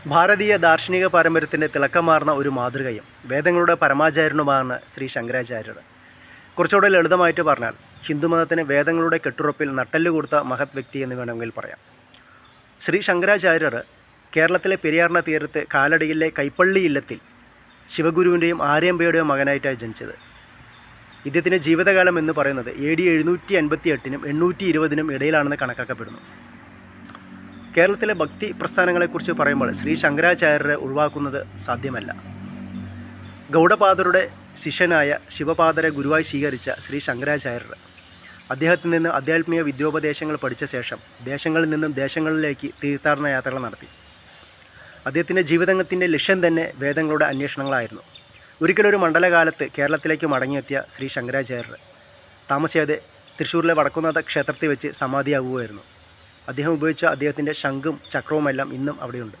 ഭാരതീയ ദാർശനിക പാരമ്പര്യത്തിൻ്റെ തിളക്കമാർന്ന ഒരു മാതൃകയും വേദങ്ങളുടെ പരമാചാര്യനുമാണ് ശ്രീ ശങ്കരാചാര്യർ. കുറച്ചുകൂടെ ലളിതമായിട്ട് പറഞ്ഞാൽ ഹിന്ദുമതത്തിന് വേദങ്ങളുടെ കെട്ടുറപ്പിൽ നട്ടെല്ല് കൊടുത്ത മഹത് വ്യക്തി എന്ന് വേണമെങ്കിൽ പറയാം. ശ്രീ ശങ്കരാചാര്യർ കേരളത്തിലെ പെരിയാറിൻ്റെ തീരത്ത് കാലടിയിലെ കൈപ്പള്ളി ഇല്ലത്തിൽ ശിവഗുരുവിൻ്റെയും ആര്യമ്പയുടെയും മകനായിട്ടാണ് ജനിച്ചത്. ഇദ്ദേഹത്തിൻ്റെ ജീവിതകാലം എന്ന് പറയുന്നത് AD 758-നും 820-നും ഇടയിലാണെന്ന് കണക്കാക്കപ്പെടുന്നു. കേരളത്തിലെ ഭക്തി പ്രസ്ഥാനങ്ങളെക്കുറിച്ച് പറയുമ്പോൾ ശ്രീ ശങ്കരാചാര്യരെ ഒഴിവാക്കുന്നത് സാധ്യമല്ല. ഗൗഡപാദരുടെ ശിഷ്യനായ ശിവപാദരെ ഗുരുവായി സ്വീകരിച്ച ശ്രീ ശങ്കരാചാര്യർ അദ്ദേഹത്തിൽ നിന്ന് ആധ്യാത്മിക വിദ്യോപദേശങ്ങൾ പഠിച്ച ശേഷം ദേശങ്ങളിൽ നിന്നും ദേശങ്ങളിലേക്ക് തീർത്ഥാടന യാത്രകൾ നടത്തി. അദ്ദേഹത്തിൻ്റെ ജീവിതത്തിൻ്റെ ലക്ഷ്യം തന്നെ വേദങ്ങളുടെ അന്വേഷണങ്ങളായിരുന്നു. ഒരിക്കലൊരു മണ്ഡലകാലത്ത് കേരളത്തിലേക്ക് മടങ്ങിയെത്തിയ ശ്രീ ശങ്കരാചാര്യർ താമസിയാതെ തൃശ്ശൂരിലെ വടക്കുംനാഥ ക്ഷേത്രത്തിൽ വെച്ച് സമാധിയാവുകയായിരുന്നു. അദ്ദേഹം ഉപയോഗിച്ച അദ്ദേഹത്തിൻ്റെ ശംഖും ചക്രവുമെല്ലാം ഇന്നും അവിടെയുണ്ട്.